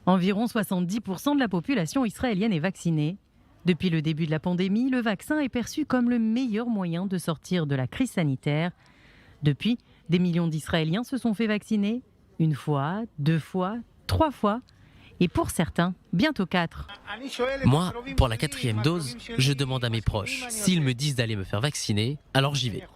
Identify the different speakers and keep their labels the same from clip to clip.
Speaker 1: Environ 70% de la population israélienne est vaccinée. Depuis le début de la pandémie, le vaccin est perçu comme le meilleur moyen de sortir de la crise sanitaire. Depuis, des millions d'Israéliens se sont fait vacciner. 1 fois, 2 fois, 3 fois. Et pour certains, bientôt 4.
Speaker 2: Moi, pour la 4e dose, je demande à mes proches. S'ils me disent d'aller me faire vacciner, alors j'y vais.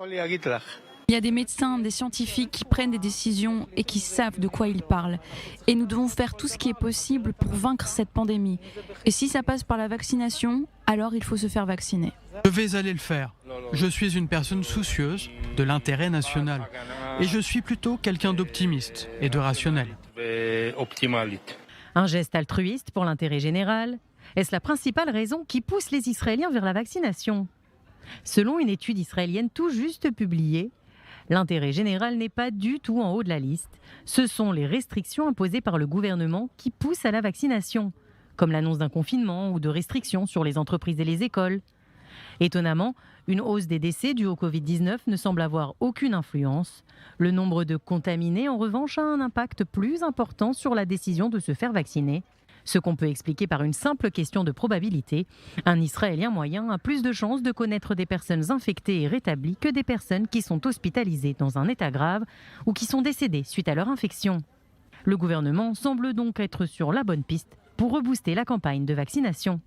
Speaker 3: Il y a des médecins, des scientifiques qui prennent des décisions et qui savent de quoi ils parlent. Et nous devons faire tout ce qui est possible pour vaincre cette pandémie. Et si ça passe par la vaccination, alors il faut se faire vacciner.
Speaker 4: Je vais aller le faire. Je suis une personne soucieuse de l'intérêt national. Et je suis plutôt quelqu'un d'optimiste et de rationnel.
Speaker 1: Un geste altruiste pour l'intérêt général. Est-ce la principale raison qui pousse les Israéliens vers la vaccination ? Selon une étude israélienne tout juste publiée, l'intérêt général n'est pas du tout en haut de la liste. Ce sont les restrictions imposées par le gouvernement qui poussent à la vaccination, comme l'annonce d'un confinement ou de restrictions sur les entreprises et les écoles. Étonnamment, une hausse des décès dus au Covid-19 ne semble avoir aucune influence. Le nombre de contaminés, en revanche, a un impact plus important sur la décision de se faire vacciner. Ce qu'on peut expliquer par une simple question de probabilité. Un Israélien moyen a plus de chances de connaître des personnes infectées et rétablies que des personnes qui sont hospitalisées dans un état grave ou qui sont décédées suite à leur infection. Le gouvernement semble donc être sur la bonne piste pour rebooster la campagne de vaccination.